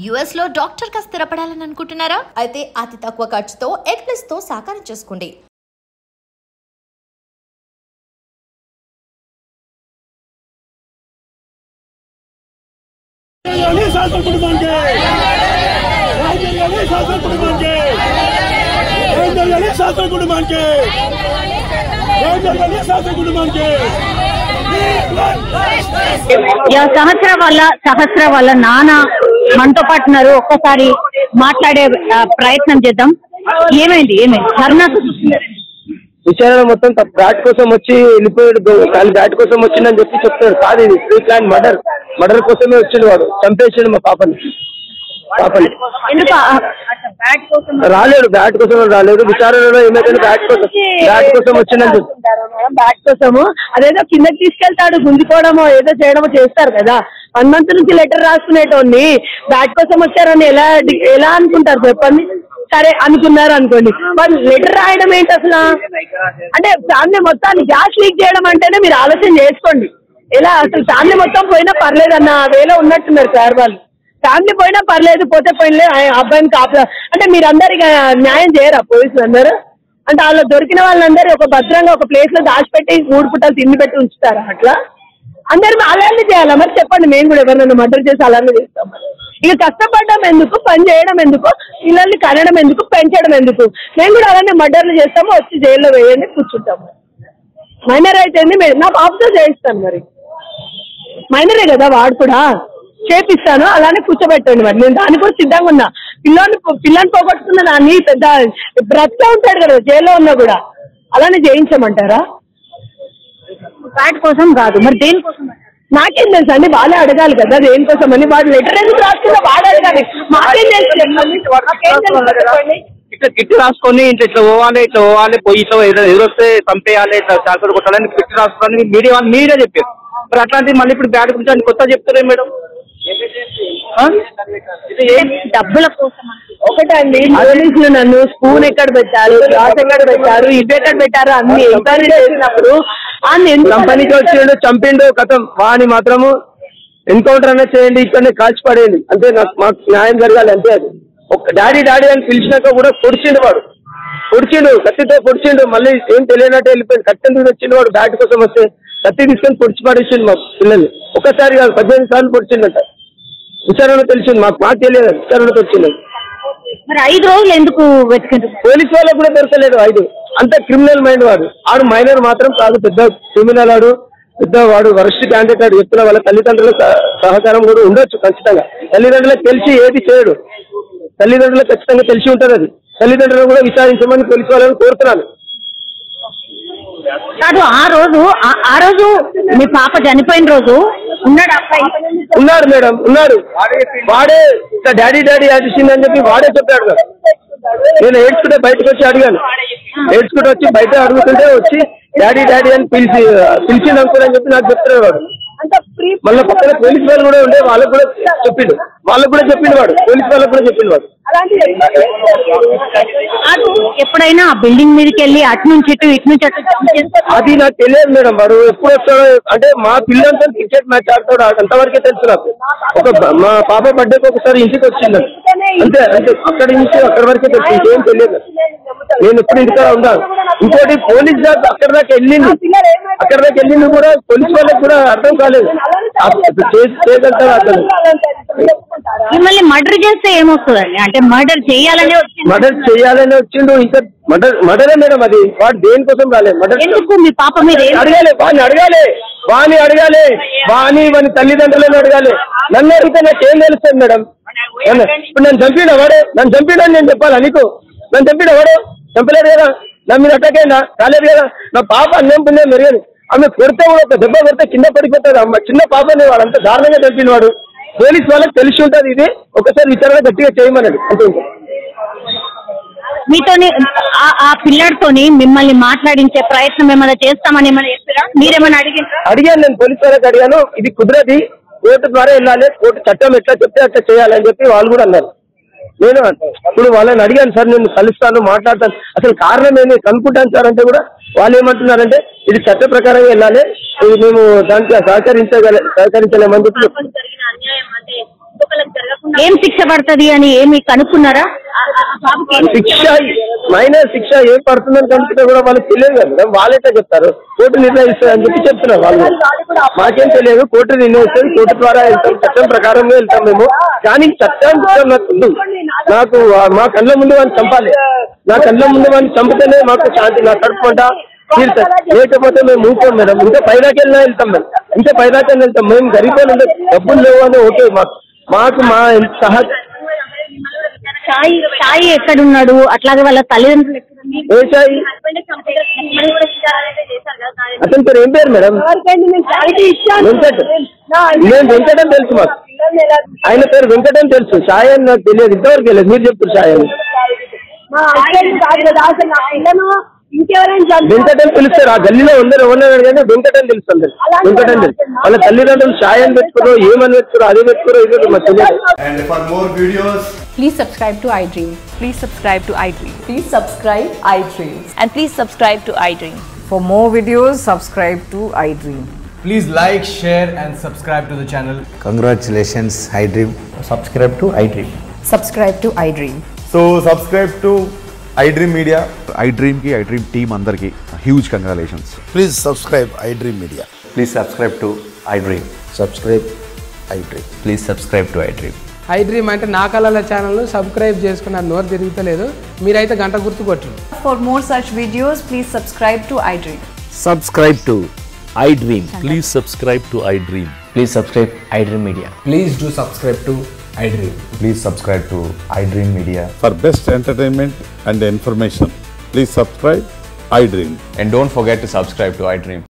US లో doctor గా స్థిరపడాలని అనుకుంటున్నారా? అయితే అతి తక్కువ ఖర్చుతో ఎగ్ప్లస్ తో సాకారం చేసుకోండి. సహస్ర వాళ్ళ నాన్న మనతో పాటు ఉన్నారు. ఒక్కసారి మాట్లాడే ప్రయత్నం చేద్దాం. ఏమైంది ధర్నాకు విచారణ మొత్తం బ్యాట్ కోసం వచ్చి వెళ్ళిపోయాడు. కానీ బ్యాట్ కోసం వచ్చిందని చెప్పి చెప్తాడు. కాదు, ఇది ప్రీ ప్లాన్ మర్డర్ కోసమే వచ్చిండు. వాడు చంపేసాడు మా పాపని. రాలేడు, బ్యాట్ కోసం రాలేదు. విచారణలో ఏమైతే బ్యాట్ కోసం వచ్చిందని చెప్తారు. బ్యాట్ కోసము అదేదో కిందకి తీసుకెళ్తాడు, గుంజుకోవడమో ఏదో చేయడమో చేస్తారు కదా. 1 month నుంచి లెటర్ రాసుకునేటోని బ్యాట్ కోసం వచ్చారని ఎలా అనుకుంటారు చెప్పండి? సరే అనుకున్నారు అనుకోండి, వాళ్ళు లెటర్ రాయడం ఏంటి అసలు? అంటే ఫ్యామిలీ మొత్తాన్ని గ్యాస్ లీక్ చేయడం అంటేనే మీరు ఆలోచన చేసుకోండి. ఎలా అసలు ఫ్యామిలీ మొత్తం పోయినా పర్లేదు అన్న వేలో ఉన్నట్టున్నారు సార్ వాళ్ళు. ఫ్యామిలీ పోయినా పర్లేదు, పోతే పోయినలే, అబ్బాయిని కాపలా అంటే మీరందరు ఇక న్యాయం చేయరా పోలీసులు అందరూ? అంటే వాళ్ళు దొరికిన వాళ్ళందరూ ఒక భద్రంగా ఒక ప్లేస్ లో దాచిపెట్టి 3 పూటలు తిండి పెట్టి ఉంచుతారా? అట్లా అందరు అలానే చేయాలా? మరి చెప్పండి, మేము కూడా ఎవరినైనా మర్డర్ చేసి అలానే చేస్తాం. ఇక కష్టపడడం ఎందుకు, పని చేయడం ఎందుకు, పిల్లల్ని కనడం ఎందుకు, పెంచడం ఎందుకు? మేము కూడా అలానే మర్డర్లు చేస్తాము, వచ్చి జైల్లో వేయండి, కూర్చుంటాము. మైనర్ అయితే నా బాబుతో చేయిస్తాను. మరి మైనరే కదా వాడు కూడా, చేపిస్తాను, అలానే కూర్చోబెట్టండి. మరి నేను దానికి కూడా సిద్ధంగా ఉన్నా. పిల్లని పోగొట్టుకున్న దాన్ని పెద్ద బ్రతికే ఉంటాడు కదా జైల్లో ఉన్నా కూడా, అలానే చేయించమంటారా? బ్యాట్ కోసం కాదు, మరి దేనికోసం? నాకేం తెలుసు అండి, వాళ్ళే అడగాలి కదా దేనికోసం అని. వాడు లెటర్ ఎందుకు రాసుకున్నా వాడు అడగాలి, మాకేం తెలుసు? ఇట్లా కిట్ రాసుకొని ఇట్లా పోవాలి పోయి ఇట్లా ఎదురొస్తే చంపేయాలి, ఇట్లా చేతులు కొట్టాలని కిట్ రాసుకొని మీరే చెప్పారు. మరి అట్లాంటివి మళ్ళీ ఇప్పుడు బ్యాట్ గురించి కొత్త చెప్తారే మేడం? డబ్బుల కోసం ఒకటండి. పోలీసులు నన్ను స్పూన్ ఎక్కడ పెట్టారు, గ్లాస్ ఎక్కడ పెట్టారు, ఇవి ఎక్కడ పెట్టారు అన్ని ఎంక్వైరీ చేసినప్పుడు కంపెనీకి వచ్చిండు, చంపిండు, కథం. వాని మాత్రము ఎన్కౌంటర్ అనేది చేయండి, ఇక్కడనే కాల్చి పడేయండి, అంతే. మాకు న్యాయం జరగాలి అంతే. అది ఒక డాడీ అని పిలిచినాక కూడా పొడిచిండు, కత్తితో పొడిచిండు. మళ్ళీ ఏం తెలియనట్టు వెళ్ళిపోయింది. కత్తి ఎందుకు వచ్చిండు వాడు? బ్యాట్ కోసం వస్తే కత్తి తీసుకొని పొడిచి పడేసిండు మా పిల్లల్ని. ఒకసారి కాదు 18 సార్లు పొడిచిండట. విచారణ తెలిసింది, మాకు తెలియదు. విచారణ తెలిసింది. మరి 5 రోజులు ఎందుకు వెతికిండు? పోలీసు వాళ్ళకు కూడా దొరకలేదు. 5 అంత క్రిమినల్ మైండ్ వాడు. ఆడు మైనర్ మాత్రం కాదు, పెద్ద క్రిమినల్ ఆడు, పెద్ద వాడు వరస్ట్ క్యాండిడేట్. ఆడు చెప్తున్న వాళ్ళ తల్లిదండ్రుల సహకారం కూడా ఉండొచ్చు ఖచ్చితంగా. తల్లిదండ్రులకు తెలిసి ఏది చేయడు, తల్లిదండ్రులకు ఖచ్చితంగా తెలిసి ఉంటుంది. అది తల్లిదండ్రులను కూడా విచారించమని పోలీసు వాళ్ళని కోరుతున్నాను. కాదు, ఆ రోజు మీ పాప చనిపోయిన రోజు ఉన్నాడు అబ్బాయి? ఉన్నాడు మేడం, ఉన్నాడు. వాడే ఇట్లా డాడీ అడిచిందని చెప్పి వాడే చెప్పాడు. నేను ఏడ్చుకుంటే బయటకు వచ్చి అడిగాను. ఏడ్చుకుంటూ వచ్చి బయట అడుగుతుంటే వచ్చి డాడీ అని పిలిచింది అనుకోని చెప్పి నాకు చెప్తున్నాడు వాడు. మళ్ళీ పక్కన పోలీసు వాళ్ళు కూడా ఉండే, వాళ్ళకు కూడా చెప్పిండు వాడు. పోలీసు వాళ్ళకు కూడా చెప్పిండు వాడు. ఎప్పుడైనా బిల్డింగ్ మీదకి వెళ్ళి అటు నుంచి ఇటు నుంచి అటు అది నాకు తెలియదు మేడం. వాడు ఎప్పుడు వస్తాడో, అంటే మా పిల్లలతో క్రికెట్ మ్యాచ్ ఆడతాడు, అంతవరకే తెలుసు నాకు. మా పాప బర్త్డేకి ఒకసారి ఇంటికి వచ్చింది, అంతే. అక్కడి నుంచి అక్కడి వరకే తెలుసు, ఇంకేం తెలియదు. నేను ఎప్పుడు ఇంటికాడ ఉన్నాను. ఇంకోటి పోలీస్ జాబ్ అక్కడి దాకా వెళ్ళింది కూడా పోలీస్ వాళ్ళకి కూడా అర్థం కాలేదు. చేయగలుగుతారు అర్థం. మిమ్మల్ని మర్డర్ చేస్తే ఏమొస్తుందండి? అంటే మర్డర్ చేయాలనే వచ్చిండు. ఇంకా మర్డరే మేడం అది. వాడు దేనికోసం రాలేదు. మర్డర్ ఎందుకు? మీ పాప మీద వాడిని అడగాలి, వాని తల్లిదండ్రులను అడగాలి. నన్ను అడిగితే నాకు ఏం తెలుస్తుంది మేడం? ఇప్పుడు నన్ను చంపిడని నేను చెప్పాలా నీకు? నన్ను చంపిడవాడు చంపలేదు కదా, నా మీద అట్టకైనా రాలేదు కదా. నా పాప అన్నం పుణ్యం మెరుగని. ఆమె కొడితే కూడా ఒక దెబ్బ కొడితే కింద పడిపోతుంది. అమ్మ చిన్న పాపని వాడు అంత దారుణంగా చంపిన వాడు. పోలీసు వాళ్ళకి తెలిసి ఉంటుంది. ఇది ఒకసారి విచారణ గట్టిగా చేయమన్నది అంతే. మీతోని ఆ పిల్లడితోని మిమ్మల్ని మాట్లాడించే ప్రయత్నం ఏమైనా చేస్తామని మీరేమైనా అడిగాను. నేను పోలీసు వాళ్ళకి అడిగాను. ఇది కుదరది, కోర్టు ద్వారా వెళ్ళాలి, కోర్టు చట్టం ఎట్లా చెప్తే అట్లా చేయాలని చెప్పి వాళ్ళు కూడా అన్నారు. నేను ఇప్పుడు వాళ్ళని అడిగాను, సార్ నేను కలుస్తాను, మాట్లాడతాను, అసలు కారణం ఏంటి కనుక్కుంటాను సార్ అంటే కూడా వాళ్ళు ఏమంటున్నారంటే ఇది చట్ట ప్రకారంగా వెళ్ళాలి, ఇది మేము దానికి సహకరించలేమని చెప్పి ఏం శిక్ష పడుతుంది అని ఏమి కనుక్కున్నారా? శిక్ష మైనర్ శిక్ష ఏం పడుతుందని కనుక్కుంటే కూడా వాళ్ళకి తెలియదు కదా మేడం. వాళ్ళైతే చెప్తారు కోర్టు నిర్ణయిస్తుంది అని చెప్పి చెప్తున్నారు వాళ్ళు. మాకేం తెలియదు, కోర్టు నిర్ణయిస్తుంది, కోర్టు ద్వారా వెళ్తాం, చట్టం ప్రకారంగా వెళ్తాం మేము. కానీ చట్టం నాకు మా కళ్ళ ముందు వాడిని చంపాలి, నా కళ్ళ ముందు వాడిని చంపితేనే మాకు శాంతి, నా కడుపుకుంటా తీరుతాం. లేకపోతే మేము మూకోం మేడం. ఇంకా పైదాకి వెళ్ళినా వెళ్తాం మేడం, ఇంకా పైదాకి వెళ్తాం. మేము గరీబ్ వాళ్ళు డబ్బులు లేవు అని ఓకే, మాకు మా సహా సాయి ఎక్కడున్నాడు, అట్లాగే వాళ్ళ తల్లిదండ్రులు ఏ సాయి? అతని పేరు ఏం పేరు మేడం? వెంకట్. నేను వెంకట్ అని తెలుసు మాకు, ఆయన పేరు వెంకట్ అని తెలుసు. సాయి అని నాకు తెలియదు, ఇంతవరకు తెలియదు. మీరు చెప్తారు సాయి అని. వెంకట్ అని పిలుస్తారు ఆ గల్లీలో అందరూ ఎవరు కానీ వెంకట్ అని తెలుసు అందరు. వెంకట్ అని తెలుసు. వాళ్ళ తల్లిదండ్రులు సాయి అని పెట్టుకోరు, ఏమని పెట్టుకోరు, అదే పెట్టుకోరు, ఇది మాకు తెలియదు. And for more videos, please subscribe to iDream. Please subscribe to iDream. Please subscribe iDream. And please subscribe to iDream. For more videos, subscribe to iDream. please like, share and subscribe to the channel. Congratulations, iDream. Subscribe to iDream. Subscribe to iDream. So subscribe to iDream Media. iDream ki iDream team andarki huge congratulations. Please subscribe iDream Media. Please subscribe to iDream. Subscribe iDream. Please subscribe to iDream. iDream అంటే నా కళల channel subscribe చేసుకున్న నోరు తిరుగుతలేదు, మీరైతే గంట గుర్తు కొట్టండి. For more such videos, please subscribe to iDream. Subscribe to iDream. Please subscribe to iDream. Please subscribe iDream Media. Please do subscribe to iDream. Please subscribe to iDream Media. For best entertainment and information, please subscribe iDream. And don't forget to subscribe to iDream.